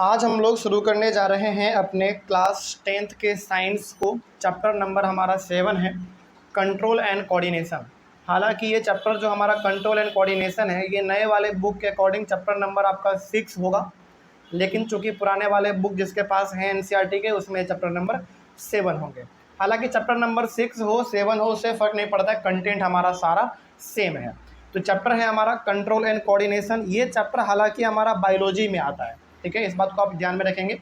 आज हम लोग शुरू करने जा रहे हैं अपने क्लास 10th के साइंस को। चैप्टर नंबर हमारा 7 है, कंट्रोल एंड कोऑर्डिनेशन। हालांकि ये चैप्टर जो हमारा कंट्रोल एंड कोऑर्डिनेशन है, ये नए वाले बुक के अकॉर्डिंग चैप्टर नंबर आपका 6 होगा, लेकिन चूंकि पुराने वाले बुक जिसके पास हैं एनसीईआरटी के, उसमें चैप्टर नंबर 7 होंगे। हालांकि चैप्टर नंबर 6 हो 7 हो उससे फ़र्क नहीं पड़ता है, कंटेंट हमारा सारा सेम है। तो चैप्टर है हमारा कंट्रोल एंड कोऑर्डिनेशन। ये चैप्टर हालांकि हमारा बायोलॉजी में आता है, ठीक है, इस बात को आप ध्यान में रखेंगे।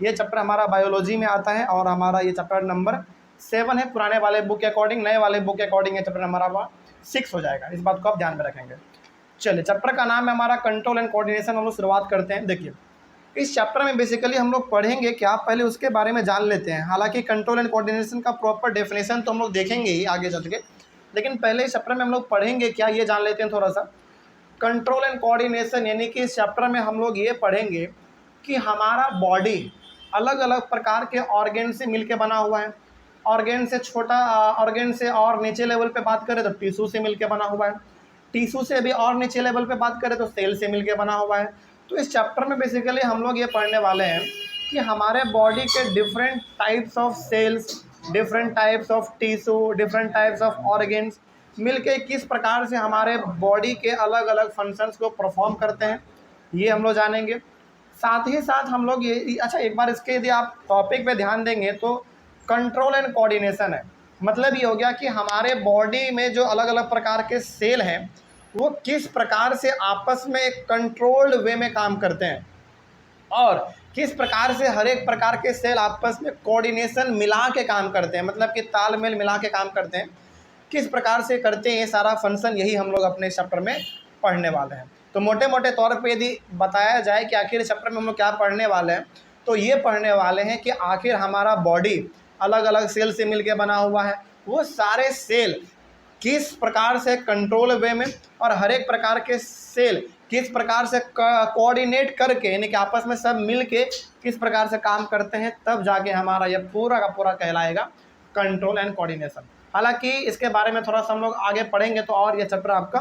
ये चैप्टर हमारा बायोलॉजी में आता है और हमारा ये चैप्टर नंबर 7 है पुराने वाले बुक के अकॉर्डिंग। नए वाले बुक के अकॉर्डिंग ये चैप्टर नंबर हमारा 6 हो जाएगा, इस बात को आप ध्यान में रखेंगे। चलिए, चैप्टर का नाम है हमारा कंट्रोल एंड कोऑर्डिनेशन। हम लोग शुरुआत करते हैं। देखिए, इस चैप्टर में बेसिकली हम लोग पढ़ेंगे क्या, पहले उसके बारे में जान लेते हैं। हालांकि कंट्रोल एंड कोऑर्डिनेशन का प्रॉपर डेफिनेशन तो हम लोग देखेंगे ही आगे चल के, लेकिन पहले इस चैप्टर में हम लोग पढ़ेंगे क्या ये जान लेते हैं थोड़ा सा। कंट्रोल एंड कोऑर्डिनेशन यानी कि इस चैप्टर में हम लोग ये पढ़ेंगे कि हमारा बॉडी अलग अलग प्रकार के ऑर्गेन से मिलके बना हुआ है। ऑर्गेन से छोटा ऑर्गेन से और नीचे लेवल पे बात करें तो टिश्यू से मिलके बना हुआ है। टिश्यू से भी और नीचे लेवल पे बात करें तो सेल से मिलके बना हुआ है। तो इस चैप्टर में बेसिकली हम लोग ये पढ़ने वाले हैं कि हमारे बॉडी के different types of cells, different types of tissue, different types of organs मिलके किस प्रकार से हमारे बॉडी के अलग अलग फंक्शंस को परफॉर्म करते हैं, ये हम लोग जानेंगे। साथ ही साथ हम लोग ये अच्छा, एक बार इसके यदि आप टॉपिक पे ध्यान देंगे तो कंट्रोल एंड कोऑर्डिनेशन है, मतलब ये हो गया कि हमारे बॉडी में जो अलग अलग प्रकार के सेल हैं वो किस प्रकार से आपस में एक कंट्रोल्ड वे में काम करते हैं और किस प्रकार से हर एक प्रकार के सेल आपस में कोऑर्डिनेशन मिला के काम करते हैं, मतलब कि तालमेल मिला के काम करते हैं। किस प्रकार से करते हैं ये सारा फंक्शन, यही हम लोग अपने चैप्टर में पढ़ने वाले हैं। तो मोटे मोटे तौर पे यदि बताया जाए कि आखिर चैप्टर में हम लोग क्या पढ़ने वाले हैं, तो ये पढ़ने वाले हैं कि आखिर हमारा बॉडी अलग अलग सेल से मिलके बना हुआ है, वो सारे सेल किस प्रकार से कंट्रोल वे में और हर एक प्रकार के सेल किस प्रकार से कोऑर्डिनेट करके यानी कि आपस में सब मिल के किस प्रकार से काम करते हैं, तब जाके हमारा यह पूरा का पूरा कहलाएगा कंट्रोल एंड कोऑर्डिनेशन। हालांकि इसके बारे में थोड़ा सा हम लोग आगे पढ़ेंगे तो और ये चैप्टर आपका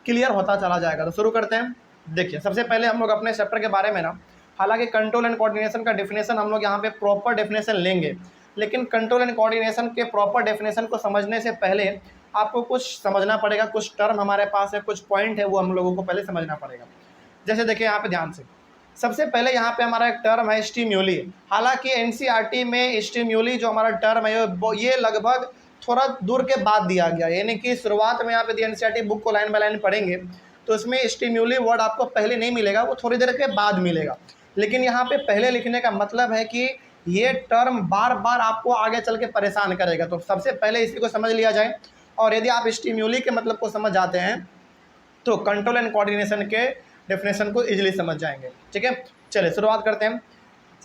क्लियर होता चला जाएगा। तो शुरू करते हैं। देखिए, सबसे पहले हम लोग अपने चैप्टर के बारे में ना, हालांकि कंट्रोल एंड कोऑर्डिनेशन का डेफिनेशन हम लोग यहाँ पे प्रॉपर डेफिनेशन लेंगे, लेकिन कंट्रोल एंड कोऑर्डिनेशन के प्रॉपर डेफिनेशन को समझने से पहले आपको कुछ समझना पड़ेगा। कुछ टर्म हमारे पास है, कुछ पॉइंट है, वो हम लोगों को पहले समझना पड़ेगा। जैसे देखिए यहाँ पे ध्यान से, सबसे पहले यहाँ पे हमारा एक टर्म है स्टिम्यूली। हालांकि एनसीईआरटी में स्टिम्यूली जो हमारा टर्म है ये लगभग थोड़ा दूर के बाद दिया गया, यानी कि शुरुआत में आप यदि एनसीईआरटी बुक को लाइन बाय लाइन पढ़ेंगे तो इसमें स्टिम्यूली वर्ड आपको पहले नहीं मिलेगा, वो थोड़ी देर के बाद मिलेगा। लेकिन यहाँ पे पहले लिखने का मतलब है कि ये टर्म बार बार आपको आगे चल के परेशान करेगा। तो सबसे पहले इसी को समझ लिया जाए, और यदि आप स्टिम्यूली के मतलब को समझ जाते हैं तो कंट्रोल एंड कोऑर्डिनेशन के डेफिनेशन को इजीली समझ जाएंगे। ठीक है, चलिए शुरुआत करते हैं।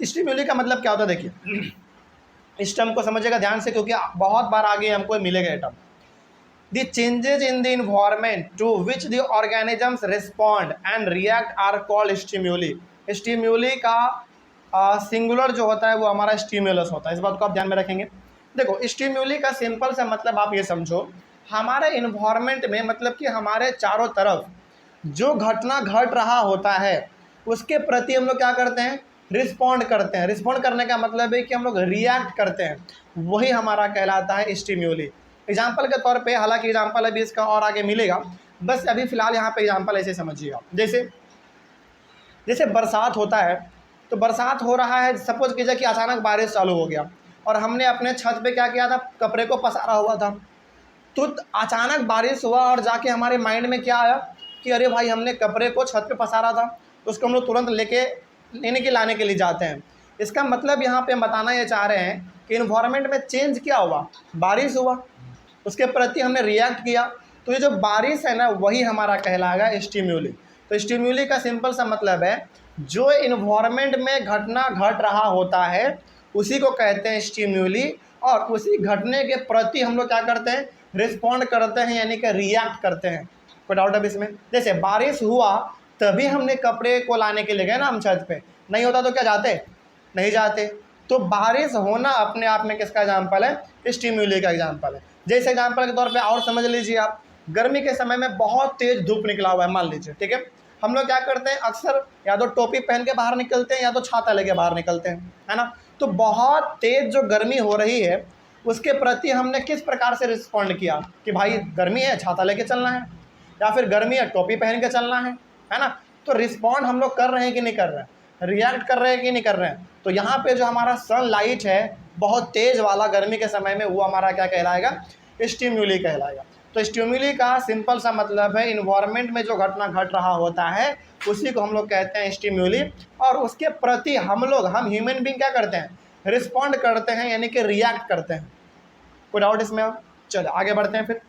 स्टिम्यूली का मतलब क्या होता है, देखिए इस टर्म को समझिएगा ध्यान से, क्योंकि बहुत बार आगे हमको मिलेगा ये term. The changes in the environment to which the organisms respond and react are called stimuli. Stimuli का सिंगुलर जो होता है वो हमारा स्टिम्युलस होता है, इस बात को आप ध्यान में रखेंगे। देखो, स्टिम्यूली का सिंपल सा मतलब आप ये समझो, हमारे इन्वायरमेंट में मतलब कि हमारे चारों तरफ जो घटना घट रहा होता है उसके प्रति हम लोग क्या करते हैं, रिस्पॉन्ड करते हैं। रिस्पॉन्ड करने का मतलब है कि हम लोग रिएक्ट करते हैं, वही हमारा कहलाता है स्टिम्यूली। एग्जाम्पल के तौर पे, हालांकि एग्जाम्पल अभी इसका और आगे मिलेगा, बस अभी फिलहाल यहाँ पे एग्जाम्पल ऐसे समझिएगा। जैसे बरसात होता है, तो बरसात हो रहा है, सपोज कीजिए कि अचानक बारिश चालू हो गया और हमने अपने छत पे क्या किया था, कपड़े को पसारा हुआ था। तो अचानक बारिश हुआ और जाके हमारे माइंड में क्या आया कि अरे भाई, हमने कपड़े को छत पे पसारा था, उसको हम लोग तुरंत लाने के लिए जाते हैं। इसका मतलब यहाँ पे हम बताना ये चाह रहे हैं कि इन्वायरमेंट में चेंज क्या हुआ, बारिश हुआ, उसके प्रति हमने रिएक्ट किया। तो ये जो बारिश है ना, वही हमारा कहलाएगा स्टिम्यूली। तो स्टिम्यूली का सिंपल सा मतलब है जो इन्वायरमेंट में घटना घट रहा होता है उसी को कहते हैं स्टिम्यूली, और उसी घटने के प्रति हम लोग क्या करते हैं, रिस्पॉन्ड करते हैं, यानी कि रिएक्ट करते हैं। कोई डाउट अब इसमें? जैसे बारिश हुआ तभी हमने कपड़े को लाने के लिए गए ना हम छत पे, नहीं होता तो क्या जाते, नहीं जाते। तो बारिश होना अपने आप में किसका एग्जाम्पल है, स्टिम्यूली का एग्जाम्पल है। जैसे एग्जाम्पल के तौर पे और समझ लीजिए आप, गर्मी के समय में बहुत तेज धूप निकला हुआ है मान लीजिए, ठीक है, हम लोग क्या करते हैं, अक्सर या तो टोपी पहन के बाहर निकलते हैं या तो छाता लेके बाहर निकलते हैं, है ना। तो बहुत तेज़ जो गर्मी हो रही है उसके प्रति हमने किस प्रकार से रिस्पॉन्ड किया कि भाई गर्मी है छाता लेके चलना है, या फिर गर्मी है टोपी पहन के चलना है ना। तो रिस्पॉन्ड हम लोग कर रहे हैं कि नहीं कर रहे हैं, रिएक्ट कर रहे हैं कि नहीं कर रहे हैं। तो यहाँ पे जो हमारा सनलाइट है बहुत तेज़ वाला गर्मी के समय में, वो हमारा क्या कहलाएगा, स्टिम्युली कहलाएगा। तो स्टिम्युली का सिंपल सा मतलब है इन्वायरमेंट में जो घटना घट रहा होता है उसी को हम लोग कहते हैं स्टिम्युली, और उसके प्रति हम ह्यूमन बीइंग क्या करते हैं, रिस्पॉन्ड करते हैं, यानी कि रिएक्ट करते हैं। कोई डाउट इसमें? अब चलो आगे बढ़ते हैं फिर।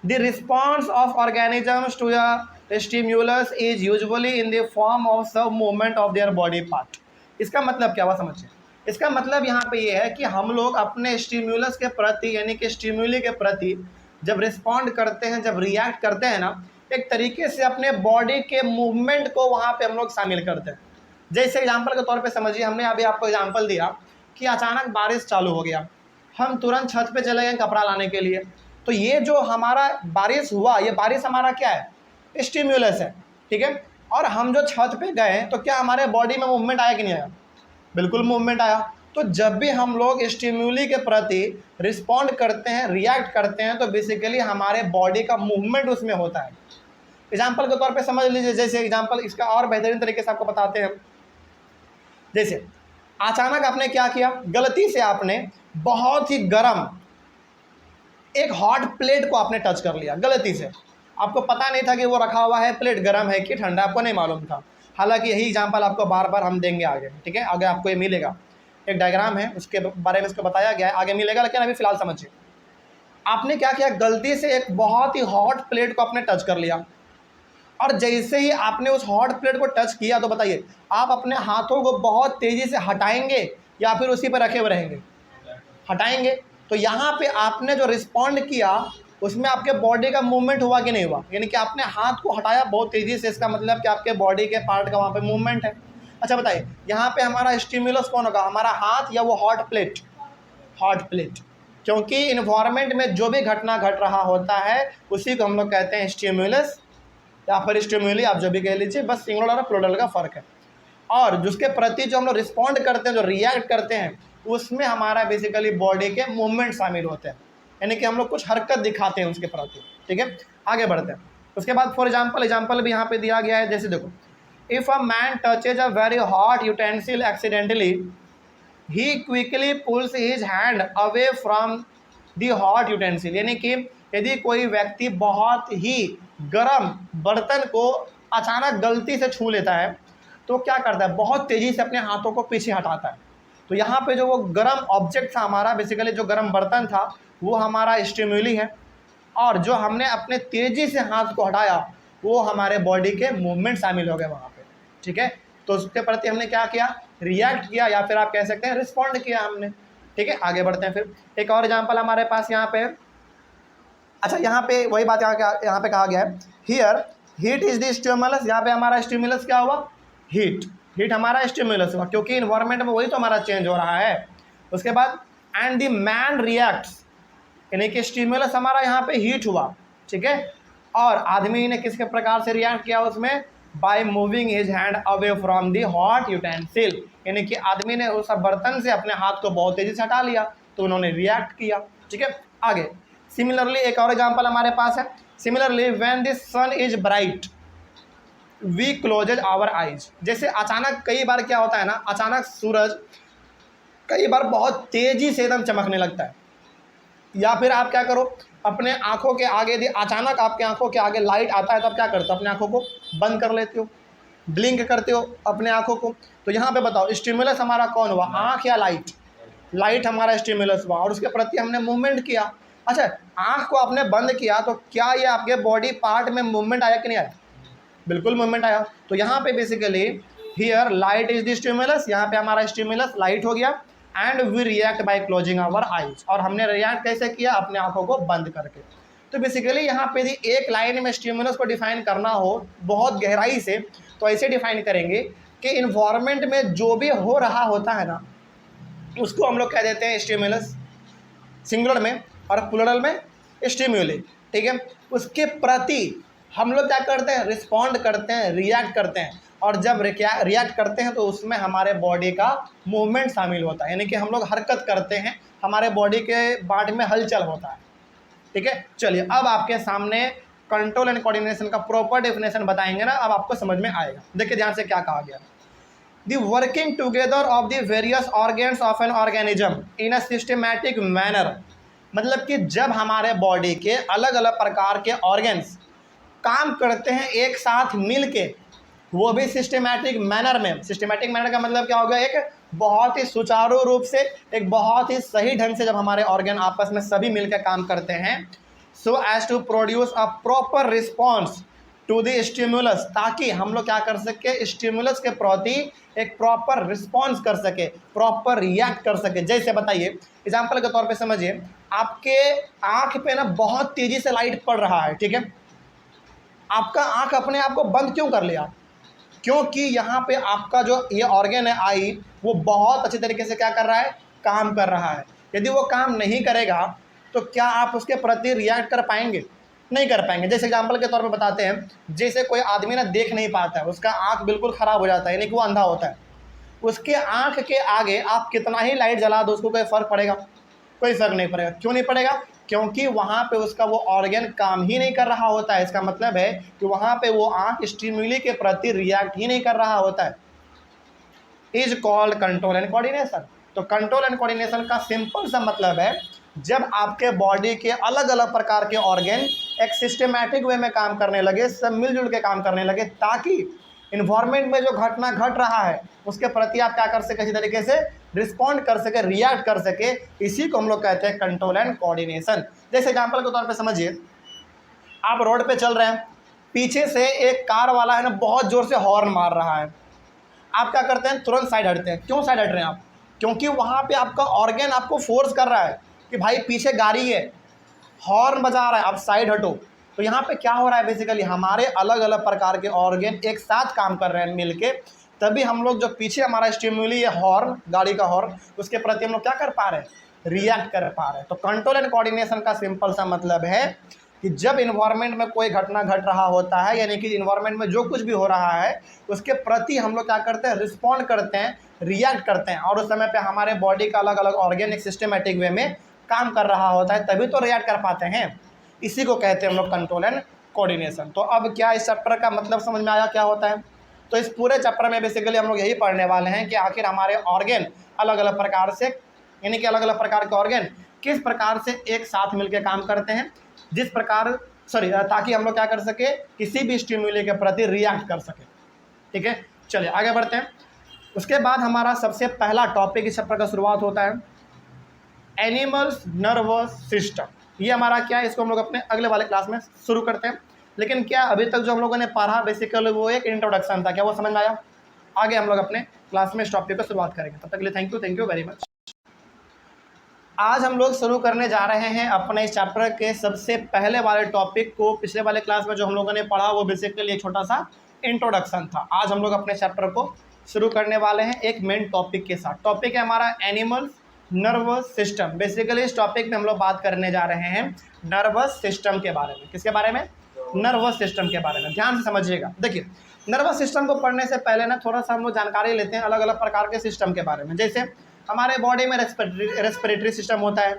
The response of organisms to a stimulus is usually in the form of some movement of their body part. इसका मतलब क्या हुआ समझिए। इसका मतलब यहाँ पे ये है कि हम लोग अपने स्टिम्युलस के प्रति यानी कि स्टिम्युली के प्रति जब रिस्पॉन्ड करते हैं, जब रिएक्ट करते हैं ना, एक तरीके से अपने बॉडी के मूवमेंट को वहाँ पे हम लोग शामिल करते हैं। जैसे एग्जांपल के तौर पे समझिए, हमने अभी आपको एग्जांपल दिया कि अचानक बारिश चालू हो गया, हम तुरंत छत पे चले गए कपड़ा लाने के लिए। तो ये जो हमारा बारिश हुआ, ये बारिश हमारा क्या है, स्टिम्युलस है, ठीक है। और हम जो छत पे गए तो क्या हमारे बॉडी में मूवमेंट आया कि नहीं आया, बिल्कुल मूवमेंट आया। तो जब भी हम लोग स्टिम्युली के प्रति रिस्पॉन्ड करते हैं, रिएक्ट करते हैं, तो बेसिकली हमारे बॉडी का मूवमेंट उसमें होता है। एग्जाम्पल के तौर पे समझ लीजिए, जैसे एग्जाम्पल इसका और बेहतरीन तरीके से आपको बताते हैं। जैसे अचानक आपने क्या किया, गलती से आपने बहुत ही गर्म एक हॉट प्लेट को आपने टच कर लिया गलती से। आपको पता नहीं था कि वो रखा हुआ है प्लेट गर्म है कि ठंडा, आपको नहीं मालूम था। हालांकि यही एग्जाम्पल आपको बार बार हम देंगे आगे, ठीक है। आगे आपको ये मिलेगा, एक डायग्राम है उसके बारे में इसको बताया गया है, आगे मिलेगा, लेकिन अभी फिलहाल समझिए। आपने क्या किया, गलती से एक बहुत ही हॉट प्लेट को आपने टच कर लिया, और जैसे ही आपने उस हॉट प्लेट को टच किया तो बताइए आप अपने हाथों को बहुत तेज़ी से हटाएंगे या फिर उसी पर रखे हुए रहेंगे, हटाएंगे। तो यहाँ पे आपने जो रिस्पॉन्ड किया उसमें आपके बॉडी का मूवमेंट हुआ कि नहीं हुआ, यानी कि आपने हाथ को हटाया बहुत तेज़ी से, इसका मतलब कि आपके बॉडी के पार्ट का वहाँ पे मूवमेंट है। अच्छा बताइए यहाँ पे हमारा स्टिम्युलस कौन होगा, हमारा हाथ या वो हॉट प्लेट, हॉट प्लेट, क्योंकि इन्वायरमेंट में जो भी घटना घट रहा होता है उसी को हम लोग कहते हैं स्टिम्युलस या फिर स्टिम्युली, आप जो भी कह लीजिए, बस सिंगुलर और प्लूरल का फ़र्क है। और जिसके प्रति जो हम लोग रिस्पॉन्ड करते हैं, जो रिएक्ट करते हैं, उसमें हमारा बेसिकली बॉडी के मूवमेंट शामिल होते हैं, यानी कि हम लोग कुछ हरकत दिखाते हैं उसके प्रति, ठीक है। आगे बढ़ते हैं। उसके बाद फॉर एग्जाम्पल भी यहाँ पे दिया गया है। जैसे देखो, if a man touches a very hot utensil accidentally ही quickly pulls his hand away from the hot utensil, यानी कि यदि कोई व्यक्ति बहुत ही गर्म बर्तन को अचानक गलती से छू लेता है तो क्या करता है, बहुत तेज़ी से अपने हाथों को पीछे हटाता है। तो यहाँ पे जो वो गर्म ऑब्जेक्ट था हमारा, बेसिकली जो गर्म बर्तन था, वो हमारा स्टिम्युली है, और जो हमने अपने तेज़ी से हाथ को हटाया वो हमारे बॉडी के मूवमेंट शामिल हो गए वहाँ पे, ठीक है। तो उसके प्रति हमने क्या किया, रिएक्ट किया, या फिर आप कह सकते हैं रिस्पॉन्ड किया हमने, ठीक है। आगे बढ़ते हैं फिर। एक और एग्जाम्पल हमारे पास यहाँ पे, अच्छा यहाँ पे वही बात यहाँ पे कहा गया है, here heat is the stimulus. यहाँ पे हमारा स्टिमुलस क्या हुआ, हीट हमारा स्टिमुलस हुआ, क्योंकि इन्वायरमेंट में वही तो हमारा चेंज हो रहा है। उसके बाद एंड द मैन रिएक्ट्स, यानी कि स्टिमुलस हमारा यहाँ पे हीट हुआ, ठीक है। और आदमी ने किस प्रकार से रिएक्ट किया उसमें, by moving his hand away from the hot utensil, यानी कि आदमी ने उस बर्तन से अपने हाथ को बहुत तेज़ी से हटा लिया, तो उन्होंने रिएक्ट किया, ठीक है। आगे सिमिलरली एक और एग्जाम्पल हमारे पास है, similarly when the sun is bright we closes our eyes. जैसे अचानक कई बार क्या होता है ना, अचानक सूरज कई बार बहुत तेज़ी से एकदम चमकने लगता है, या फिर आप क्या करो, अपने आँखों के आगे अचानक आपके आँखों के आगे लाइट आता है तो आप क्या करते हो, अपने आँखों को बंद कर लेते हो, ब्लिंक करते हो अपने आँखों को। तो यहाँ पे बताओ स्टिमुलस हमारा कौन हुआ, आँख या लाइट, लाइट हमारा स्टिमुलस हुआ, और उसके प्रति हमने मूवमेंट किया। अच्छा आँख को आपने बंद किया तो क्या ये आपके बॉडी पार्ट में मूवमेंट आया कि नहीं आया, बिल्कुल मूवमेंट आया। तो यहाँ पे basically here light is the stimulus, यहाँ पे हमारा स्टिमुलस लाइट हो गया, and we react by closing our eyes, और हमने रिएक्ट कैसे किया, अपने आँखों को बंद करके। तो बेसिकली यहाँ पे यदि एक लाइन में स्टिमुलस को डिफाइन करना हो बहुत गहराई से, तो ऐसे डिफाइन करेंगे कि इन्वायरमेंट में जो भी हो रहा होता है ना, उसको हम लोग कह देते हैं स्टिमुलस सिंगुलर में, और प्लूरल में स्टिम्युली, ठीक है। उसके प्रति हम लोग क्या करते हैं, रिस्पॉन्ड करते हैं, रिएक्ट करते हैं, और जब रिएक्ट करते हैं तो उसमें हमारे बॉडी का मूवमेंट शामिल होता है, यानी कि हम लोग हरकत करते हैं, हमारे बॉडी के पार्ट में हलचल होता है। ठीक है, चलिए अब आपके सामने कंट्रोल एंड कोऑर्डिनेशन का प्रॉपर डेफिनेशन बताएंगे ना, अब आपको समझ में आएगा। देखिए ध्यान से क्या कहा गया, the working together of the various organs of an organism in a systematic manner, मतलब कि जब हमारे बॉडी के अलग अलग प्रकार के ऑर्गन्स काम करते हैं एक साथ मिल के, वो भी सिस्टमैटिक मैनर में। सिस्टमैटिक मैनर का मतलब क्या होगा, एक बहुत ही सुचारू रूप से, एक बहुत ही सही ढंग से जब हमारे ऑर्गन आपस में सभी मिलकर काम करते हैं, so as to produce a proper response to the stimulus, ताकि हम लोग क्या कर सके, स्टिमुलस के प्रति एक प्रॉपर रिस्पॉन्स कर सके, प्रॉपर रिएक्ट कर सके। जैसे बताइए, एग्जाम्पल के तौर पे समझिए, आपके आंख पे ना बहुत तेजी से लाइट पड़ रहा है, ठीक है, आपका आंख अपने आप को बंद क्यों कर लिया, क्योंकि यहाँ पे आपका जो ये ऑर्गन है आई, वो बहुत अच्छे तरीके से क्या कर रहा है, काम कर रहा है। यदि वो काम नहीं करेगा तो क्या आप उसके प्रति रिएक्ट कर पाएंगे, नहीं कर पाएंगे। जैसे एग्जांपल के तौर पे बताते हैं, जैसे कोई आदमी ना देख नहीं पाता है, उसका आंख बिल्कुल ख़राब हो जाता है, यानी कि वो अंधा होता है, उसके आंख के आगे आप कितना ही लाइट जला दो उसको कोई फ़र्क पड़ेगा, कोई फ़र्क नहीं पड़ेगा। क्यों नहीं पड़ेगा, क्योंकि वहाँ पे उसका वो ऑर्गन काम ही नहीं कर रहा होता है। इसका मतलब है कि वहाँ पे वो आंख स्टिमुली के प्रति रिएक्ट ही नहीं कर रहा होता है। Is called control and coordination. तो कंट्रोल एंड कोऑर्डिनेशन का सिंपल सा मतलब है, जब आपके बॉडी के अलग अलग प्रकार के ऑर्गन एक सिस्टमैटिक वे में काम करने लगे, सब मिलजुल के काम करने लगे, ताकि इन्वायरमेंट में जो घटना घट रहा है उसके प्रति आप क्या कर सके, इसी तरीके से रिस्पॉन्ड कर सके, रिएक्ट कर सके। इसी को हम लोग कहते हैं कंट्रोल एंड कोऑर्डिनेशन। जैसे एग्जांपल के तौर पे समझिए, आप रोड पे चल रहे हैं, पीछे से एक कार वाला है ना बहुत ज़ोर से हॉर्न मार रहा है, आप क्या करते हैं, तुरंत साइड हटते हैं। क्यों साइड हट रहे हैं आप, क्योंकि वहाँ पे आपका ऑर्गन आपको फोर्स कर रहा है कि भाई पीछे गाड़ी है, हॉर्न बजा रहा है, आप साइड हटो। तो यहाँ पे क्या हो रहा है, बेसिकली हमारे अलग अलग प्रकार के ऑर्गन एक साथ काम कर रहे हैं मिलके, तभी हम लोग जो पीछे हमारा स्टिमुली है हॉर्न, गाड़ी का हॉर्न, उसके प्रति हम लोग क्या कर पा रहे हैं, रिएक्ट कर पा रहे हैं। तो कंट्रोल एंड कोऑर्डिनेशन का सिंपल सा मतलब है कि जब इन्वायरमेंट में कोई घटना घट रहा होता है, यानी कि इन्वायरमेंट में जो कुछ भी हो रहा है उसके प्रति हम लोग क्या करते हैं, रिस्पॉन्ड करते हैं, रिएक्ट करते हैं, और उस समय पे हमारे बॉडी का अलग अलग ऑर्गन एक सिस्टमेटिक वे में काम कर रहा होता है, तभी तो रिएक्ट कर पाते हैं। इसी को कहते हैं हम लोग कंट्रोल एंड कोऑर्डिनेशन। तो अब क्या इस चैप्टर का मतलब समझ में आया क्या होता है। तो इस पूरे चैप्टर में बेसिकली हम लोग यही पढ़ने वाले हैं कि आखिर हमारे ऑर्गन अलग अलग प्रकार से, यानी कि अलग अलग प्रकार के ऑर्गन किस प्रकार से एक साथ मिलकर काम करते हैं, जिस प्रकार ताकि हम लोग क्या कर सके, किसी भी स्टिमुली के प्रति रिएक्ट कर सके। ठीक है, चलिए आगे बढ़ते हैं। उसके बाद हमारा सबसे पहला टॉपिक इस चैप्टर का शुरुआत होता है, एनिमल्स नर्वस सिस्टम। ये हमारा क्या है, इसको हम लोग अपने अगले वाले क्लास में शुरू करते हैं। लेकिन क्या अभी तक जो हम लोगों ने पढ़ा बेसिकली वो एक इंट्रोडक्शन था, क्या वो समझ में आया। आगे हम लोग अपने क्लास में इस टॉपिक को शुरुआत करेंगे। तब तक के लिए थैंक यू वेरी मच। आज हम लोग शुरू करने जा रहे हैं अपने इस चैप्टर के सबसे पहले वाले टॉपिक को। पिछले वाले क्लास में जो हम लोगों ने पढ़ा वो बेसिकली एक छोटा सा इंट्रोडक्शन था। आज हम लोग अपने चैप्टर को शुरू करने वाले हैं एक मेन टॉपिक के साथ। टॉपिक है हमारा एनिमल्स नर्वस सिस्टम। बेसिकली इस टॉपिक में हम लोग बात करने जा रहे हैं नर्वस सिस्टम के बारे में। किसके बारे में, नर्वस सिस्टम के बारे में। ध्यान से समझिएगा। देखिए, नर्वस सिस्टम को पढ़ने से पहले ना थोड़ा सा हम लोग जानकारी लेते हैं अलग अलग प्रकार के सिस्टम के बारे में। जैसे हमारे बॉडी में रेस्पिरेटरी सिस्टम होता है,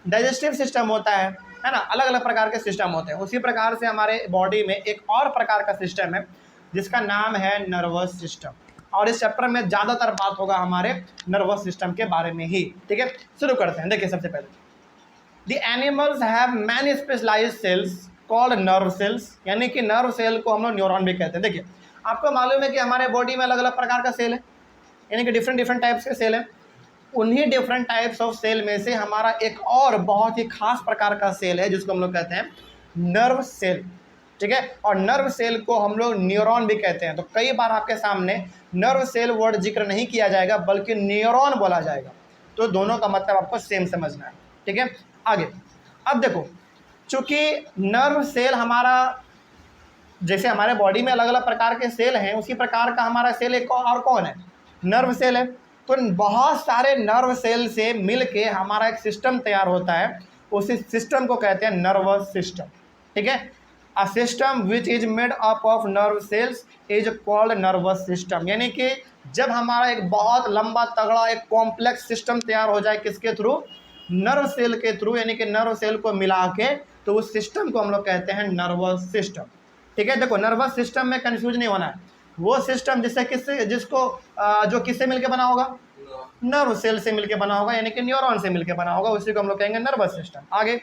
डाइजेस्टिव सिस्टम होता है ना, अलग अलग प्रकार के सिस्टम होते हैं। उसी प्रकार से हमारे बॉडी में एक और प्रकार का सिस्टम है जिसका नाम है नर्वस सिस्टम, और इस चैप्टर में ज़्यादातर बात होगा हमारे नर्वस सिस्टम के बारे में ही। ठीक है, शुरू करते हैं। देखिए, सबसे पहले the animals have many specialized cells called nerve cells, यानी कि नर्व सेल को हम लोग न्यूरॉन भी कहते हैं। देखिए, आपको मालूम है कि हमारे बॉडी में अलग अलग प्रकार का सेल है, यानी कि डिफरेंट टाइप्स के सेल हैं। उन्हीं डिफरेंट टाइप्स ऑफ सेल में से हमारा एक और बहुत ही खास प्रकार का सेल है जिसको हम लोग कहते हैं नर्व सेल। ठीक है, और नर्व सेल को हम लोग न्यूरॉन भी कहते हैं। तो कई बार आपके सामने नर्व सेल वर्ड जिक्र नहीं किया जाएगा बल्कि न्यूरॉन बोला जाएगा। तो दोनों का मतलब आपको सेम समझना है। ठीक है, आगे अब देखो, चूँकि नर्व सेल हमारा, जैसे हमारे बॉडी में अलग अलग प्रकार के सेल हैं, उसी प्रकार का हमारा सेल एक और कौन है, नर्व सेल है। तो बहुत सारे नर्व सेल से मिल के हमारा एक सिस्टम तैयार होता है, उसी सिस्टम को कहते हैं नर्वस सिस्टम। ठीक है, a system which is made up of nerve cells is called nervous system. यानी कि जब हमारा एक बहुत लंबा तगड़ा एक कॉम्प्लेक्स सिस्टम तैयार हो जाए किसके थ्रू, नर्व सेल के थ्रू, यानी कि नर्व सेल को मिला के, तो उस सिस्टम को हम लोग कहते हैं नर्वस सिस्टम। ठीक है, देखो नर्वस सिस्टम में कंफ्यूज नहीं होना है, वो सिस्टम जिसको जो किससे मिलके बना होगा, नर्व सेल से मिलके बना होगा, यानी कि न्यूरॉन से मिलके बना होगा, उसी को हम लोग कहेंगे नर्वस सिस्टम। आगे,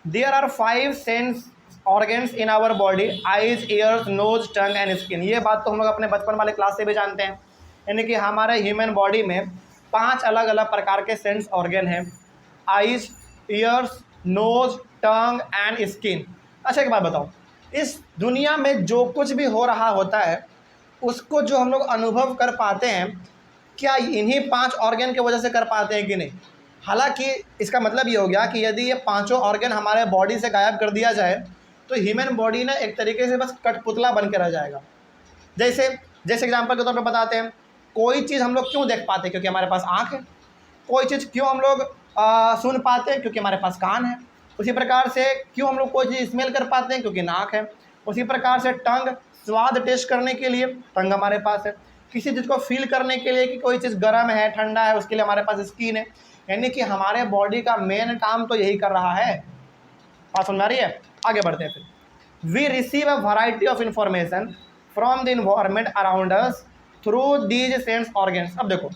there are 5 sense organs in our body, eyes, ears, nose, tongue and skin. ये बात तो हम लोग अपने बचपन वाले क्लास से भी जानते हैं, यानी कि हमारे ह्यूमन बॉडी में 5 अलग अलग प्रकार के सेंस ऑर्गन हैं, eyes, ears, nose, tongue and skin. अच्छा एक बात बताओ, इस दुनिया में जो कुछ भी हो रहा होता है उसको जो हम लोग अनुभव कर पाते हैं, क्या इन्हीं 5 ऑर्गन की वजह से कर पाते हैं कि नहीं? हालांकि इसका मतलब ये हो गया कि यदि ये 5 ऑर्गन हमारे बॉडी से गायब कर दिया जाए तो ह्यूमन बॉडी ना एक तरीके से बस कठपुतला बन के रह जाएगा। जैसे एग्जांपल के तौर पे बताते हैं, कोई चीज़ हम लोग क्यों देख पाते हैं? क्योंकि हमारे पास आँख है। कोई चीज़ क्यों हम लोग सुन पाते हैं? क्योंकि हमारे पास कान है। उसी प्रकार से क्यों हम लोग कोई चीज़ स्मेल कर पाते हैं? क्योंकि नाक है। उसी प्रकार से टंग, स्वाद टेस्ट करने के लिए टंग हमारे पास है। किसी चीज़ को फील करने के लिए कि कोई चीज़ गर्म है, ठंडा है, उसके लिए हमारे पास स्किन है। यानी कि हमारे बॉडी का मेन काम तो यही कर रहा है। बात समझ आ रही है? आगे बढ़ते हैं फिर। We receive a variety of information from the environment around us through these sense organs. अब देखो,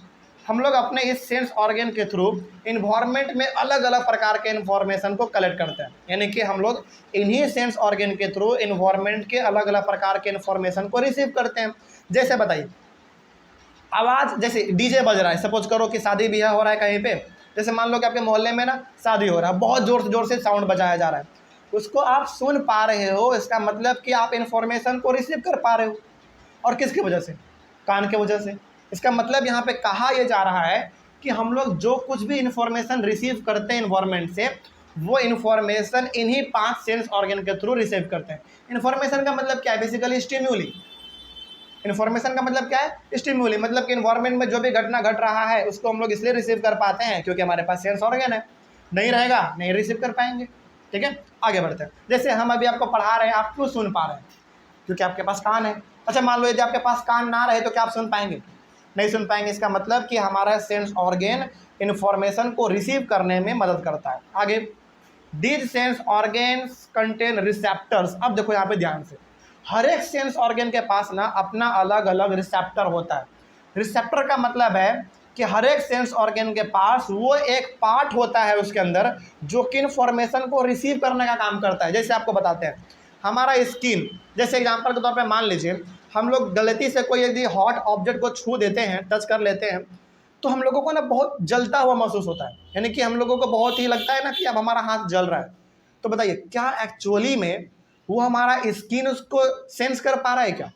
हम लोग अपने इस सेंस ऑर्गन के थ्रू इन्वायरमेंट में अलग अलग प्रकार के इन्फॉर्मेशन को कलेक्ट करते हैं। यानी कि हम लोग इन्हीं सेंस ऑर्गन के थ्रू इन्वायरमेंट के अलग अलग प्रकार के इन्फॉर्मेशन को रिसीव करते हैं। जैसे बताइए, आवाज़, जैसे डीजे बज रहा है, सपोज करो कि शादी ब्याह हो रहा है कहीं पे, जैसे मान लो कि आपके मोहल्ले में ना शादी हो रहा है, बहुत जोर से साउंड बजाया जा रहा है, उसको आप सुन पा रहे हो, इसका मतलब कि आप इन्फॉर्मेशन को रिसीव कर पा रहे हो। और किसकी वजह से? कान के वजह से। इसका मतलब यहाँ पे कहा यह जा रहा है कि हम लोग जो कुछ भी इन्फॉर्मेशन रिसीव करते हैं इन्वायरमेंट से, वो इन्फॉर्मेशन इन्हीं 5 सेंस ऑर्गन के थ्रू रिसीव करते हैं। इन्फॉर्मेशन का मतलब क्या है? बेसिकली स्टिम्यूली। इन्फॉर्मेशन का मतलब क्या है? स्टिम्यूली। मतलब कि इन्वायरमेंट में जो भी घटना घट रहा है उसको हम लोग इसलिए रिसीव कर पाते हैं क्योंकि हमारे पास सेंस ऑर्गन है। नहीं रहेगा, नहीं रिसीव कर पाएंगे। ठीक है, आगे बढ़ते हैं। जैसे हम अभी आपको पढ़ा रहे हैं, आप क्यों सुन पा रहे हैं? क्योंकि आपके पास कान है। अच्छा मान लो यदि आपके पास कान ना रहे तो क्या आप सुन पाएंगे? नहीं सुन पाएंगे। इसका मतलब कि हमारा सेंस ऑर्गन इन्फॉर्मेशन को रिसीव करने में मदद करता है। आगे, these sense organs contain receptors. अब देखो यहाँ पे ध्यान से, हर एक सेंस ऑर्गन के पास ना अपना अलग अलग रिसेप्टर होता है। रिसेप्टर का मतलब है कि हर एक सेंस ऑर्गन के पास वो एक पार्ट होता है उसके अंदर जो कि इन्फॉर्मेशन को रिसीव करने का काम करता है। जैसे आपको बताते हैं, हमारा स्किन, जैसे एग्जांपल के तौर पे मान लीजिए हम लोग गलती से कोई यदि हॉट ऑब्जेक्ट को छू देते हैं, टच कर लेते हैं, तो हम लोगों को ना बहुत जलता हुआ महसूस होता है। यानी कि हम लोगों को बहुत ही लगता है ना कि अब हमारा हाथ जल रहा है। तो बताइए, क्या एक्चुअली में वो हमारा स्किन उसको सेंस कर पा रहा है क्या?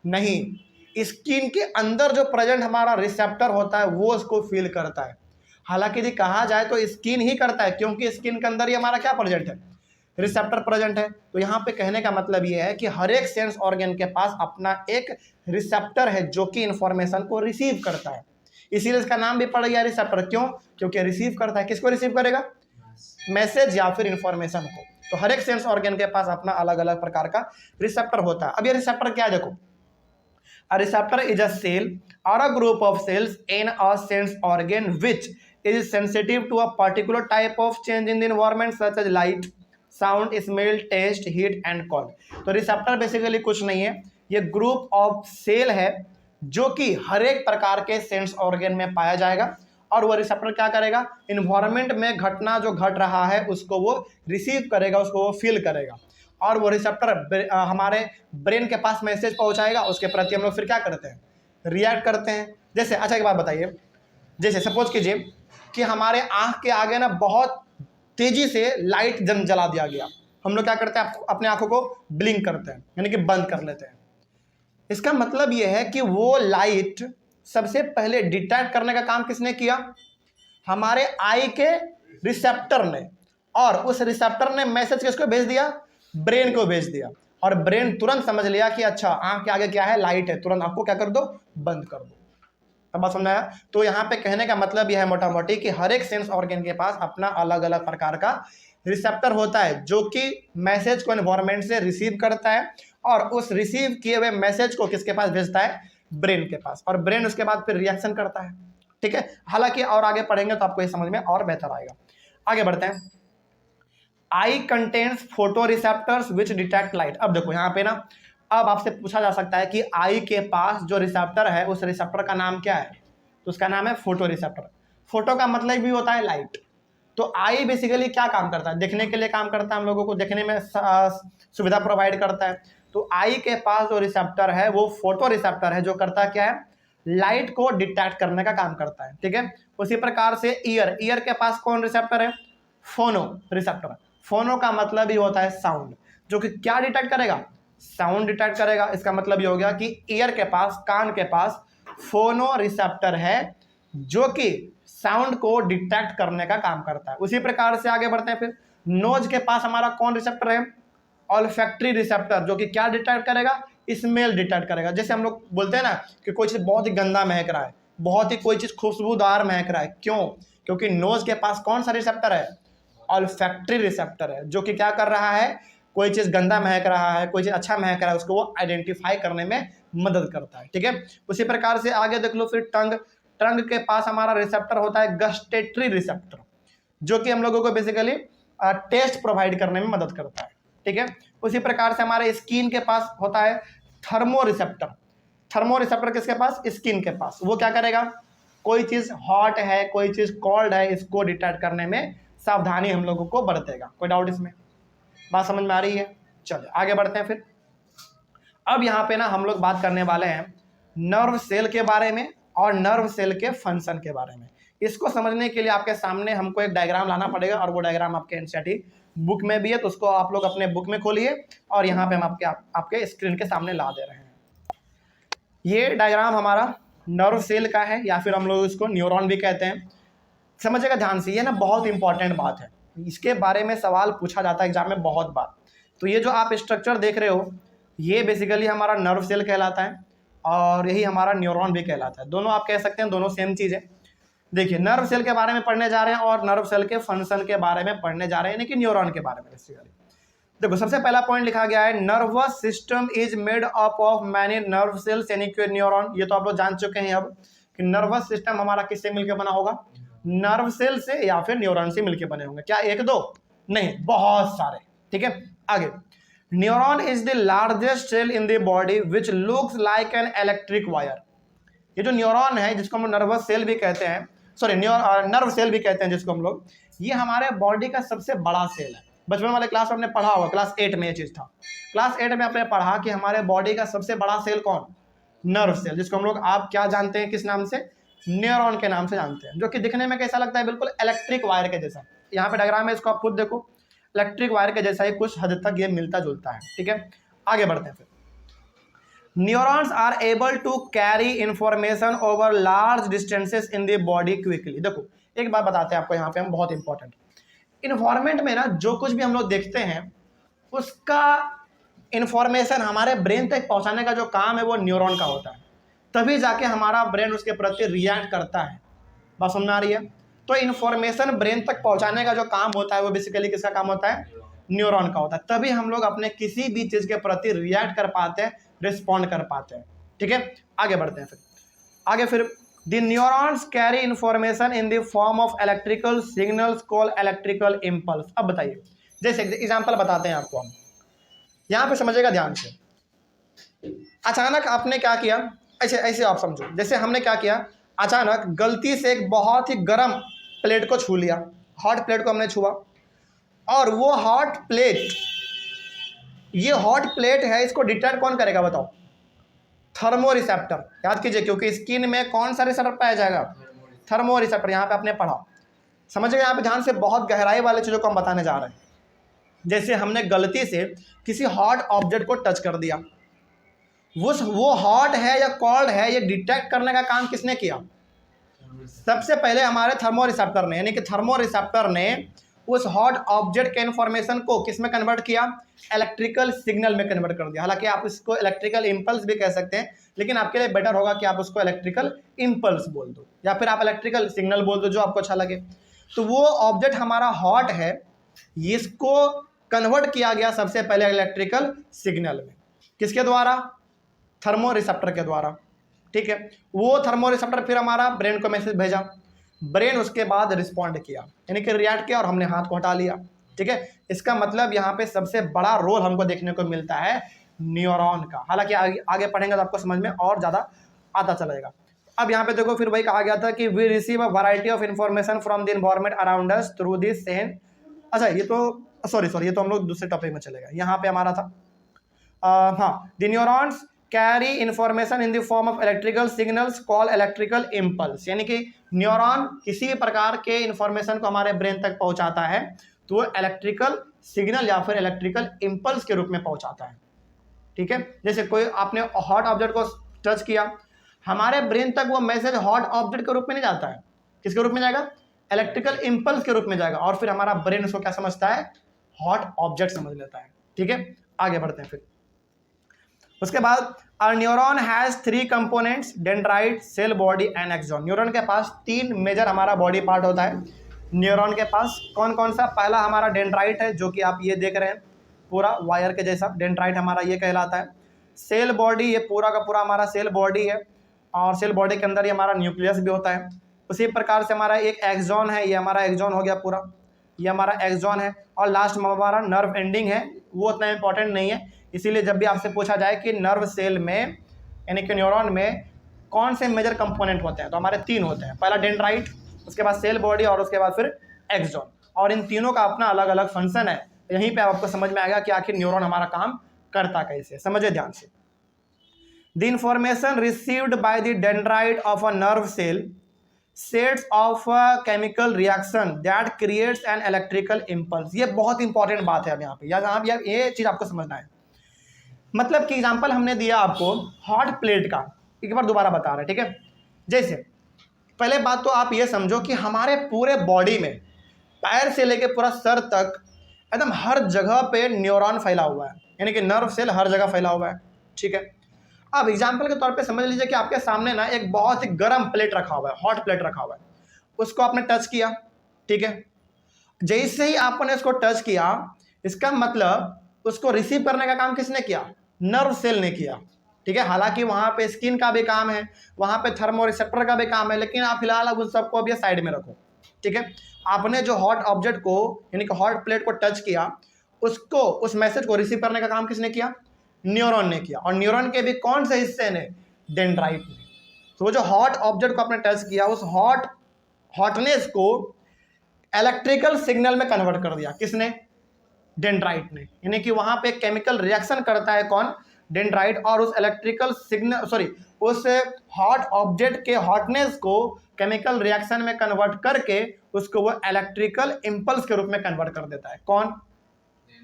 नहीं। स्किन के अंदर जो प्रेजेंट हमारा रिसेप्टर होता है वो उसको फील करता है। हालांकि यदि कहा जाए तो स्किन ही करता है, क्योंकि स्किन के अंदर ही हमारा क्या प्रेजेंट है? रिसेप्टर प्रेजेंट है। तो यहाँ पे कहने का मतलब ये है कि हर एक सेंस ऑर्गन के पास अपना एक रिसेप्टर है जो कि इंफॉर्मेशन को रिसीव करता है। इसीलिए इसका नाम भी पड़ गया रिसेप्टर। क्यों? क्योंकि रिसीव करता है। किसको रिसीव करेगा? मैसेज या फिर इंफॉर्मेशन को। तो हर एक सेंस ऑर्गन के पास अपना अलग अलग प्रकार का रिसेप्टर होता है। अब ये रिसेप्टर क्या है? देखो, a receptor is a cell or a group of cells in a sense organ which is sensitive to a particular type of change in the environment such as light, sound, smell, taste, heat and cold. तो receptor basically कुछ नहीं है, ये group of cell है जो कि हर एक प्रकार के सेंस ऑर्गन में पाया जाएगा। और वो रिसेप्टर क्या करेगा? इन्वायरमेंट में घटना जो घट रहा है उसको वो रिसीव करेगा, उसको वो फील करेगा। और वो रिसेप्टर हमारे ब्रेन के पास मैसेज पहुंचाएगा, उसके प्रति हम लोग फिर क्या करते हैं? रिएक्ट करते हैं। जैसे अच्छा एक बात बताइए, जैसे सपोज कीजिए कि हमारे आँख के आगे ना बहुत तेजी से लाइट जला दिया गया, हम लोग क्या करते हैं? अपने आंखों को ब्लिंक करते हैं, यानी कि बंद कर लेते हैं। इसका मतलब यह है कि वो लाइट सबसे पहले डिटेक्ट करने का काम किसने किया? हमारे आई के रिसेप्टर ने। और उस रिसेप्टर ने मैसेज किसको भेज दिया? ब्रेन को भेज दिया। और ब्रेन तुरंत समझ लिया कि अच्छा आंख के आगे क्या है? लाइट है, तुरंत आपको क्या कर दो? बंद कर दो। अब बात समझाया? तो यहाँ पे कहने का मतलब यह है मोटा मोटी कि हर एक सेंस ऑर्गन के पास अपना अलग अलग प्रकार का रिसेप्टर होता है जो कि मैसेज को एनवायरनमेंट से रिसीव करता है और उस रिसीव किए हुए मैसेज को किसके पास भेजता है, ब्रेन के पास, और ब्रेन उसके बाद फिर रिएक्शन करता है। ठीक है, हालांकि और आगे पढ़ेंगे तो आपको ये समझ में और बेहतर आएगा। आगे बढ़ते हैं। Eye contains photo receptors which detect light. अब देखो यहाँ पे ना, अब आपसे पूछा जा सकता है कि आई के पास जो रिसेप्टर है उस रिसेप्टर का नाम क्या है, तो उसका नाम है फोटो रिसेप्टर। फोटो का मतलब भी होता है लाइट। तो आई बेसिकली क्या काम करता है, देखने के लिए काम करता है, हम लोगों को देखने में सुविधा प्रोवाइड करता है। तो आई के पास जो रिसेप्टर है वो फोटो रिसेप्टर है, जो करता क्या है, लाइट को डिटेक्ट करने का काम करता है। ठीक है, उसी प्रकार से ईयर के पास कौन रिसेप्टर है, फोनो रिसेप्टर। फोनो का मतलब ही होता है साउंड, जो कि क्या डिटेक्ट करेगा, साउंड डिटेक्ट करेगा। इसका मतलब ये हो गया कि ईयर के पास, कान के पास फोनो रिसेप्टर है जो कि साउंड को डिटेक्ट करने का काम करता है। उसी प्रकार से आगे बढ़ते हैं। फिर नोज के पास हमारा कौन रिसेप्टर है, ऑल्फैक्टरी रिसेप्टर, जो कि क्या डिटेक्ट करेगा, स्मेल डिटेक्ट करेगा। जैसे हम लोग बोलते हैं ना कि कोई चीज़ बहुत ही गंदा महक रहा है, बहुत ही कोई चीज़ खुशबूदार महक रहा है, क्यों, क्योंकि नोज के पास कौन सा रिसेप्टर है, ऑल्फैक्टरी रिसेप्टर है, जो कि क्या कर रहा है, कोई चीज़ गंदा महक रहा है, कोई चीज़ अच्छा महक रहा है, उसको वो आइडेंटिफाई करने में मदद करता है। ठीक है, उसी प्रकार से आगे देख लो। फिर टंग के पास हमारा रिसेप्टर होता है गस्टेटरी रिसेप्टर, जो कि हम लोगों को बेसिकली टेस्ट प्रोवाइड करने में मदद करता है। ठीक है, उसी प्रकार से हमारे स्किन के पास होता है थर्मो रिसेप्टर। थर्मो रिसेप्टर किसके पास, स्किन के पास। वो क्या करेगा, कोई चीज़ हॉट है, कोई चीज़ कोल्ड है, इसको डिटेक्ट करने में सावधानी हम लोगों को बरतेगा। कोई डाउट इसमें, बात समझ में आ रही है। चलिए आगे बढ़ते हैं। फिर अब यहाँ पे ना हम लोग बात करने वाले हैं नर्व सेल के बारे में और नर्व सेल के फंक्शन के बारे में। इसको समझने के लिए आपके सामने हमको एक डायग्राम लाना पड़ेगा, और वो डायग्राम आपके एनसीईआरटी बुक में भी है, तो उसको आप लोग अपने बुक में खोलिए और यहाँ पे हम आपके स्क्रीन के सामने ला दे रहे हैं। ये डायग्राम हमारा नर्व सेल का है, या फिर हम लोग इसको न्यूरॉन भी कहते हैं। समझिएगा ध्यान से, ये ना बहुत इंपॉर्टेंट बात है, इसके बारे में सवाल पूछा जाता है एग्जाम में बहुत बार। तो ये जो आप स्ट्रक्चर देख रहे हो, ये बेसिकली हमारा नर्व सेल कहलाता है और यही हमारा न्यूरॉन भी कहलाता है। दोनों आप कह सकते हैं, दोनों सेम चीज़ है। देखिए, नर्व सेल के बारे में पढ़ने जा रहे हैं और नर्व सेल के फंक्शन के बारे में पढ़ने जा रहे हैं, यानी कि न्यूरॉन के बारे में बेसिकली। देखो, सबसे पहला पॉइंट लिखा गया है, nervous system is made up of many nerve cells यानी कि न्यूरॉन। ये तो आप लोग जान चुके हैं अब कि नर्वस सिस्टम हमारा किससे मिलकर बना होगा, नर्व सेल से या फिर न्यूरॉन से मिलकर बने होंगे। क्या एक दो, नहीं, बहुत सारे। ठीक है, आगे, neuron is the largest cell in the body which looks like an electric wire. ये जो न्यूरॉन है, जिसको हम नर्वस सेल भी कहते हैं, सॉरी नर्व सेल भी कहते हैं जिसको हम लोग, ये हमारे बॉडी का सबसे बड़ा सेल है। बचपन वाले क्लास में आपने पढ़ा होगा, क्लास 8 में ये चीज़ था। क्लास 8 में आपने पढ़ा कि हमारे बॉडी का सबसे बड़ा सेल कौन, नर्व सेल, जिसको हम लोग आप क्या जानते हैं, किस नाम से, न्यूरॉन के नाम से जानते हैं, जो कि दिखने में कैसा लगता है, बिल्कुल इलेक्ट्रिक वायर के जैसा। यहाँ पे डायग्राम है, इसको आप खुद देखो, इलेक्ट्रिक वायर के जैसा ही कुछ हद तक ये मिलता जुलता है। ठीक है, आगे बढ़ते हैं। फिर neurons are able to carry information over large distances in the body quickly. देखो, एक बात बताते हैं आपको यहाँ पे हम, बहुत इंपॉर्टेंट। इन्वायरमेंट में ना जो कुछ भी हम लोग देखते हैं, उसका इन्फॉर्मेशन हमारे ब्रेन तक पहुँचाने का जो काम है वो न्यूरॉन का होता है, तभी जाके हमारा ब्रेन उसके प्रति रिएक्ट करता है। बात समझ में आ रही है। तो इन्फॉर्मेशन ब्रेन तक पहुँचाने का जो काम होता है वो बेसिकली किसका काम होता है, न्यूरॉन का होता है। तभी हम लोग अपने किसी भी चीज़ के प्रति रिएक्ट कर पाते हैं, रिस्पॉन्ड कर पाते हैं। ठीक है, आगे बढ़ते हैं। फिर the neurons carry information in the form of electrical signals called electrical impulse. अब बताइए, जैसे एग्जांपल बताते हैं आपको हम, यहाँ पे समझिएगा ध्यान से। अचानक आपने क्या किया, ऐसे आप समझो, जैसे हमने क्या किया, अचानक गलती से एक बहुत ही गर्म प्लेट को छू लिया, हॉट प्लेट को हमने छुआ, और वो हॉट प्लेट, ये हॉट प्लेट है, इसको डिटेक्ट कौन करेगा बताओ, थर्मो रिसेप्टर। याद कीजिए, क्योंकि स्किन में कौन सा रिसेप्टर पाया जाएगा, थर्मो रिसेप्टर। यहाँ पे आपने पढ़ा, समझिएगा यहाँ पे ध्यान से, बहुत गहराई वाले चीज़ों को हम बताने जा रहे हैं। जैसे हमने गलती से किसी हॉट ऑब्जेक्ट को टच कर दिया, वो हॉट है या कोल्ड है, ये डिटेक्ट करने का काम किसने किया, सबसे पहले हमारे थर्मो रिसेप्टर ने, यानी कि थर्मो रिसेप्टर ने उस हॉट ऑब्जेक्ट के इन्फॉर्मेशन को किस में कन्वर्ट किया, इलेक्ट्रिकल सिग्नल में कन्वर्ट कर दिया। हालांकि आप इसको इलेक्ट्रिकल इम्पल्स भी कह सकते हैं, लेकिन आपके लिए बेटर होगा कि आप उसको इलेक्ट्रिकल इम्पल्स बोल दो, या फिर आप इलेक्ट्रिकल सिग्नल बोल दो, जो आपको अच्छा लगे। तो वो ऑब्जेक्ट हमारा हॉट है, इसको कन्वर्ट किया गया सबसे पहले इलेक्ट्रिकल सिग्नल में, किसके द्वारा? थर्मो रिसेप्टर के द्वारा। ठीक है, वो थर्मो रिसेप्टर फिर हमारा ब्रेन को मैसेज भेजा, ब्रेन उसके बाद रिस्पॉन्ड किया, यानी कि रिएक्ट किया और हमने हाथ को हटा लिया। ठीक है, इसका मतलब यहाँ पे सबसे बड़ा रोल हमको देखने को मिलता है न्यूरॉन का। हालांकि आगे पढ़ेंगे तो आपको समझ में और ज़्यादा आता चलेगा। अब यहाँ पे देखो फिर वही कहा गया था कि we receive a variety of information from the environment around us through this sense. अच्छा ये तो सॉरी ये तो हम लोग दूसरे टॉपिक में चलेगा। यहाँ पे हमारा था हाँ, the neurons carry information in the form of electrical signals call electrical impulse, यानी कि न्यूरॉन किसी भी प्रकार के इंफॉर्मेशन को हमारे ब्रेन तक पहुंचाता है तो वो इलेक्ट्रिकल सिग्नल या फिर इलेक्ट्रिकल इम्पल्स के रूप में पहुंचाता है। ठीक है, जैसे कोई आपने हॉट ऑब्जेक्ट को टच किया, हमारे ब्रेन तक वो मैसेज हॉट ऑब्जेक्ट के रूप में नहीं जाता है, किसके रूप में जाएगा? इलेक्ट्रिकल इम्पल्स के रूप में जाएगा, और फिर हमारा ब्रेन उसको क्या समझता है? हॉट ऑब्जेक्ट समझ लेता है। ठीक है, आगे बढ़ते हैं फिर। उसके बाद our neuron has 3 components, dendrite, cell body and axon. Neuron के पास 3 मेजर हमारा बॉडी पार्ट होता है न्यूरॉन के पास। कौन कौन सा? पहला हमारा डेंड्राइट है, जो कि आप ये देख रहे हैं पूरा वायर के जैसा, डेंड्राइट हमारा ये कहलाता है। सेल बॉडी, ये पूरा का पूरा हमारा सेल बॉडी है, और सेल बॉडी के अंदर ये हमारा न्यूक्लियस भी होता है। उसी प्रकार से हमारा एक एक्सॉन है, ये हमारा एक्सॉन हो गया पूरा, ये हमारा एक्सॉन है। और लास्ट में हमारा नर्व एंडिंग है, वो उतना इंपॉर्टेंट नहीं है, इसीलिए जब भी आपसे पूछा जाए कि नर्व सेल में यानी कि न्यूरॉन में कौन से मेजर कंपोनेंट होते हैं, तो हमारे 3 होते हैं। पहला डेंड्राइट, उसके बाद सेल बॉडी, और उसके बाद फिर एक्सॉन। और इन तीनों का अपना अलग अलग फंक्शन है। यहीं पे आपको समझ में आएगा कि आखिर न्यूरॉन हमारा काम करता कैसे। समझिए ध्यान से। The information received by the dendrite of a nerve cell sets off chemical reaction that creates an electrical impulse. ये बहुत इंपॉर्टेंट बात है अब यहाँ पे, यहाँ ये चीज़ आपको समझना है। मतलब कि एग्जाम्पल हमने दिया आपको हॉट प्लेट का, एक बार दोबारा बता रहे हैं। ठीक है, जैसे पहले बात तो आप ये समझो कि हमारे पूरे बॉडी में पैर से लेके पूरा सर तक एकदम हर जगह पे न्यूरॉन फैला हुआ है, यानी कि नर्व सेल हर जगह फैला हुआ है। ठीक है, अब एग्जाम्पल के तौर पे समझ लीजिए कि आपके सामने ना एक बहुत ही गर्म प्लेट रखा हुआ है, हॉट प्लेट रखा हुआ है, उसको आपने टच किया। ठीक है, जैसे ही आपने इसको टच किया, इसका मतलब उसको रिसीव करने का काम किसने किया? नर्व सेल ने किया। ठीक है, हालांकि वहां पे स्किन का भी काम है, वहां पे थर्मो रिसेप्टर का भी काम है, लेकिन आप फिलहाल अब उस सबको अभी साइड में रखो। ठीक है, आपने जो हॉट ऑब्जेक्ट को यानी कि हॉट प्लेट को टच किया, उसको उस मैसेज को रिसीव करने का काम किसने किया? न्यूरॉन ने किया। और न्यूरॉन के भी कौन से हिस्से ने? डेंड्राइट ने। तो वो जो हॉट ऑब्जेक्ट को आपने टच किया, उस हॉटनेस को इलेक्ट्रिकल सिग्नल में कन्वर्ट कर दिया, किसने? डेंड्राइट ने। यानी कि वहां पे केमिकल रिएक्शन करता है कौन? डेंड्राइट, और उस इलेक्ट्रिकल सिग्नल उस हॉट ऑब्जेक्ट के हॉटनेस को केमिकल रिएक्शन में कन्वर्ट करके उसको वो इलेक्ट्रिकल इम्पल्स के रूप में कन्वर्ट कर देता है। कौन?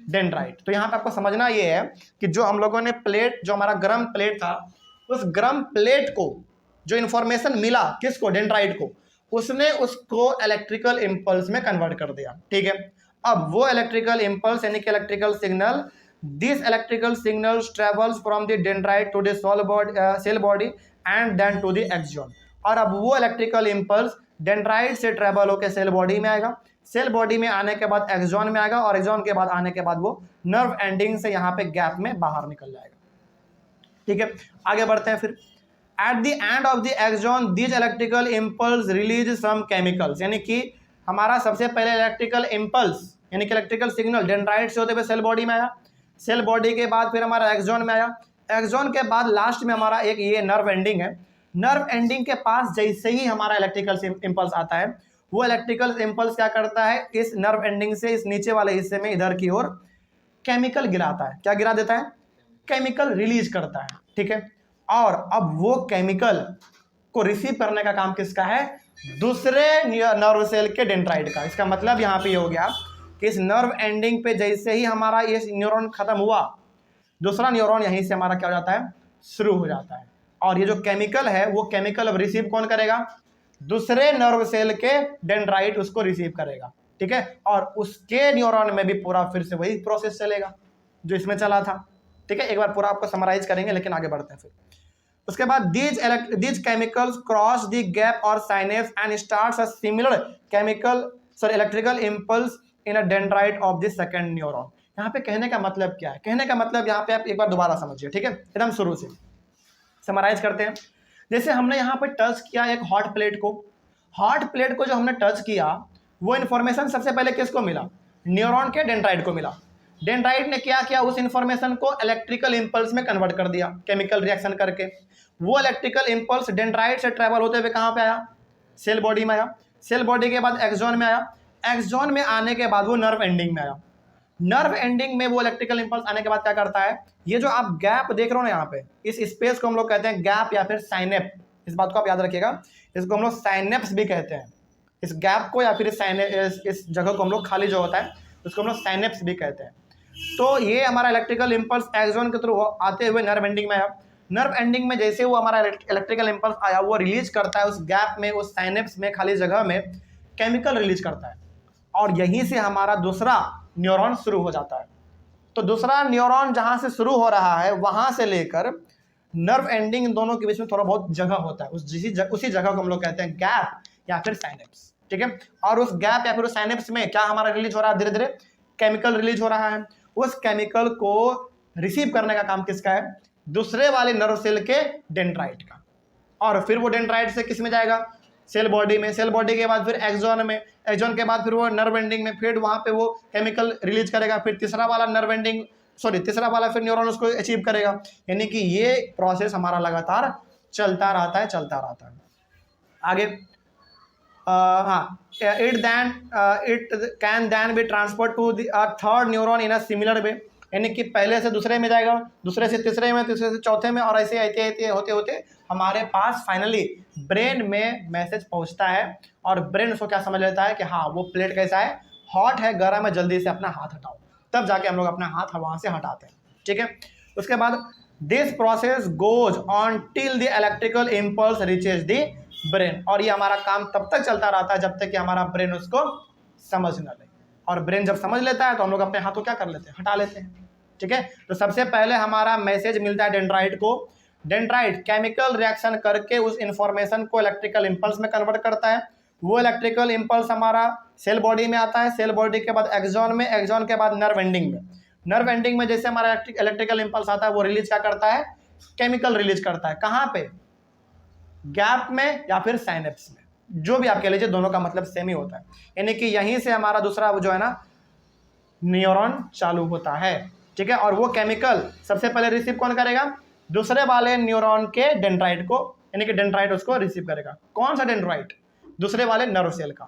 डेंड्राइट। तो यहाँ पे आपको समझना ये है कि जो हम लोगों ने प्लेट, जो हमारा गर्म प्लेट था, उस गर्म प्लेट को जो इंफॉर्मेशन मिला, किसको? डेंड्राइट को, उसने उसको इलेक्ट्रिकल इम्पल्स में कन्वर्ट कर दिया। ठीक है, अब वो इलेक्ट्रिकल इम्पल्स यानी कि electrical signal, this electrical signals travels from the dendrite to the cell body and then to the axon. और अब वो इलेक्ट्रिकल इम्पल्स डेंड्राइट से ट्रेवल होकर सेल बॉडी में आएगा, सेल बॉडी में आने के बाद एक्सॉन में आएगा, और एक्सॉन के बाद आने के बाद वो नर्व एंडिंग से यहाँ पे गैप में बाहर निकल जाएगा। ठीक है, आगे बढ़ते हैं फिर। At the end of the axon these electrical impulse release some chemicals, यानी कि हमारा सबसे पहले इलेक्ट्रिकल इम्पल्स यानी कि इलेक्ट्रिकल सिग्नल डेंड्राइट से होते हुए सेल बॉडी में आया, सेल बॉडी के बाद फिर हमारा एक्सॉन में आया, एक्सॉन के बाद लास्ट में हमारा एक ये नर्व एंडिंग है। नर्व एंडिंग के पास जैसे ही हमारा इलेक्ट्रिकल इम्पल्स आता है, वो इलेक्ट्रिकल इम्पल्स क्या करता है? इस नर्व एंडिंग से इस नीचे वाले हिस्से में इधर की ओर केमिकल गिराता है। क्या गिरा देता है? केमिकल रिलीज करता है। ठीक है, और अब वो केमिकल को रिसीव करने का काम किसका है? दूसरे नर्व सेल के डेंड्राइट का। इसका मतलब यहाँ पे हो गया कि इस नर्व एंडिंग पे जैसे ही हमारा ये न्यूरॉन खत्म हुआ, दूसरा न्यूरॉन यहीं से हमारा क्या हो जाता है? शुरू हो जाता है। और ये जो केमिकल है, वो केमिकल अब रिसीव कौन करेगा? दूसरे नर्व सेल के डेंड्राइट उसको रिसीव करेगा। ठीक है, और उसके न्यूरॉन में भी पूरा फिर से वही प्रोसेस चलेगा जो इसमें चला था। ठीक है, एक बार पूरा आपको समराइज करेंगे, लेकिन आगे बढ़ते हैं फिर। उसके बाद these chemicals cross the gap or synapse and starts a similar electrical impulse in a dendrite of the second neuron. यहाँ पे कहने का मतलब क्या है? कहने का मतलब यहाँ पे आप एक बार दोबारा समझिए, ठीक है, एकदम शुरू से समराइज करते हैं। जैसे हमने यहाँ पे टच किया एक हॉट प्लेट को, हॉट प्लेट को जो हमने टच किया वो इन्फॉर्मेशन सबसे पहले किसको मिला? न्यूरॉन के डेंड्राइट को मिला। डेंड्राइट ने क्या किया? उस इन्फॉर्मेशन को इलेक्ट्रिकल इंपल्स में कन्वर्ट कर दिया केमिकल रिएक्शन करके। वो इलेक्ट्रिकल इंपल्स डेंड्राइट से ट्रैवल होते हुए कहाँ पे आया? सेल बॉडी में आया। सेल बॉडी के बाद एक्सॉन में आया। एक्सॉन में आने के बाद वो नर्व एंडिंग में आया। नर्व एंडिंग में वो इलेक्ट्रिकल इंपल्स आने के बाद क्या करता है? ये जो आप गैप देख रहे हो ना यहाँ पे, इस स्पेस को हम लोग कहते हैं गैप या फिर साइनेप। इस बात को आप याद रखिएगा, इसको हम लोग साइनेप्स भी कहते हैं। इस गैप को या फिर इस जगह को हम लोग खाली जो होता है उसको हम लोग साइनेप्स भी कहते हैं। तो ये हमारा इलेक्ट्रिकल इंपल्स एक्सॉन के थ्रू आते हुए नर्व एंडिंग में आया। नर्व एंडिंग में जैसे वो हमारा इलेक्ट्रिकल इंपल्स आया, वो रिलीज करता है उस गैप में, उस साइनेप्स में, खाली जगह में केमिकल रिलीज करता है, और यहीं से हमारा दूसरा न्यूरॉन शुरू हो जाता है। तो दूसरा न्यूरॉन जहाँ से शुरू हो रहा है वहाँ से लेकर नर्व एंडिंग, इन दोनों के बीच में थोड़ा बहुत जगह होता है। उसी जगह को हम लोग कहते हैं गैप या फिर साइनेप्स, ठीक है। और उस गैप या फिर उस साइनेप्स में क्या हमारा रिलीज हो रहा है? धीरे धीरे केमिकल रिलीज हो रहा है। उस केमिकल को रिसीव करने का काम किसका है? दूसरे वाले नर्व सेल के डेंड्राइट का। और फिर वो डेंड्राइट से किस में जाएगा? सेल बॉडी में। सेल बॉडी के बाद फिर एक्सॉन में। एक्सॉन के बाद फिर वो नर्व एंडिंग में, फिर वहाँ पे वो केमिकल रिलीज करेगा। फिर तीसरा वाला फिर न्यूरॉन उसको अचीव करेगा। यानी कि ये प्रोसेस हमारा लगातार चलता रहता है। आगे it can then be transfer to the third neuron in a similar way. यानी कि पहले से दूसरे में जाएगा, दूसरे से तीसरे में, तीसरे से चौथे में, और ऐसे होते होते हमारे पास फाइनली ब्रेन में मैसेज पहुंचता है। और ब्रेन उसको क्या समझ लेता है कि हाँ वो प्लेट कैसा है? हॉट है, गर्म है, जल्दी से अपना हाथ हटाओ। तब जाके हम लोग अपना हाथ वहाँ से हटाते हैं, ठीक है। उसके बाद this process goes on till the electrical impulse reaches the brain. और ये हमारा काम तब तक चलता रहता है जब तक कि हमारा ब्रेन उसको समझ न ले। और ब्रेन जब समझ लेता है तो हम लोग अपने हाथ को क्या कर लेते हैं? हटा लेते हैं, ठीक है। तो सबसे पहले हमारा मैसेज मिलता है डेंड्राइट को। डेंड्राइट केमिकल रिएक्शन करके उस इंफॉर्मेशन को इलेक्ट्रिकल इंपल्स में कन्वर्ट करता है। वो इलेक्ट्रिकल इंपल्स हमारा सेल बॉडी में आता है। सेल बॉडी के बाद एक्सॉन में, एक्सॉन के बाद नर्व एंडिंग में। नर्व एंडिंग में जैसे हमारा इलेक्ट्रिकल इंपल्स आता है, वो रिलीज क्या करता है? केमिकल रिलीज करता है। कहाँ पे? गैप में या फिर साइनेप्स में, जो भी आप कह लीजिए, दोनों का मतलब सेम ही होता है। यानी कि यहीं से हमारा दूसरा जो है ना न्यूरॉन चालू होता है, ठीक है। और वो केमिकल सबसे पहले रिसीव कौन करेगा? दूसरे वाले न्यूरॉन के डेंड्राइट को, यानी कि डेंड्राइट उसको रिसीव करेगा। कौन सा डेंड्राइट? दूसरे वाले नर्व सेल का।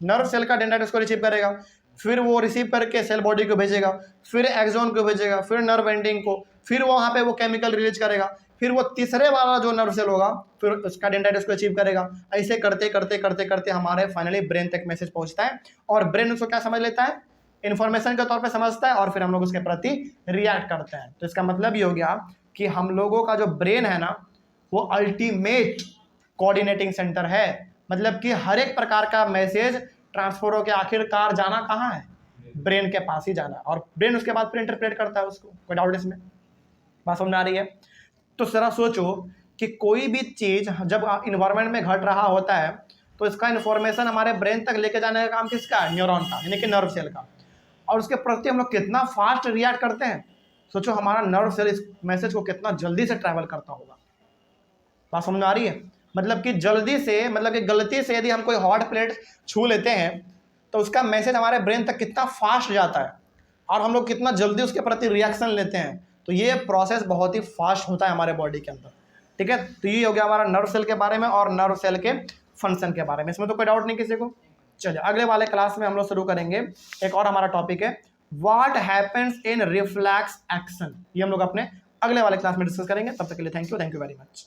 नर्व सेल का डेंड्राइट उसको रिसीव करेगा, फिर वो रिसीव करके सेल बॉडी को भेजेगा, फिर एक्सॉन को भेजेगा, फिर नर्व एंडिंग को, फिर वहाँ पे वो केमिकल रिलीज करेगा, फिर वो तीसरे वाला जो नर्व सेल होगा फिर उसका डेंड्राइट उसको अचीव करेगा। ऐसे करते करते करते करते हमारे फाइनली ब्रेन तक मैसेज पहुँचता है, और ब्रेन उसको क्या समझ लेता है? इन्फॉर्मेशन के तौर पे समझता है, और फिर हम लोग उसके प्रति रिएक्ट करते हैं। तो इसका मतलब ये हो गया कि हम लोगों का जो ब्रेन है ना, वो अल्टीमेट कोऑर्डिनेटिंग सेंटर है। मतलब कि हर एक प्रकार का मैसेज ट्रांसफर होकर आखिरकार जाना कहाँ है? ब्रेन के पास ही जाना है, और ब्रेन उसके बाद फिर इंटरप्रेट करता है उसको। कोई डाउट इसमें? बात समझ आ रही है? तो जरा सोचो कि कोई भी चीज़ जब इन्वायरमेंट में घट रहा होता है तो इसका इन्फॉर्मेशन हमारे ब्रेन तक लेके जाने का काम किसका है? न्यूरॉन का, यानी कि नर्व सेल का। और उसके प्रति हम लोग कितना फास्ट रिएक्ट करते हैं। सोचो हमारा नर्व सेल इस मैसेज को कितना जल्दी से ट्रैवल करता होगा। बात समझ आ रही है? मतलब कि जल्दी से, मतलब कि गलती से यदि हम कोई हॉट प्लेट छू लेते हैं तो उसका मैसेज हमारे ब्रेन तक कितना फास्ट जाता है, और हम लोग कितना जल्दी उसके प्रति रिएक्शन लेते हैं। तो ये प्रोसेस बहुत ही फास्ट होता है हमारे बॉडी के अंदर, ठीक है। तो ये हो गया हमारा नर्व सेल के बारे में और नर्व सेल के फंक्शन के बारे में। इसमें तो कोई डाउट नहीं किसी को? चलिए अगले वाले क्लास में हम लोग शुरू करेंगे। एक और हमारा टॉपिक है what happens in reflex action. ये हम लोग अपने अगले वाले क्लास में डिस्कस करेंगे। तब तक के लिए थैंक यू वेरी मच।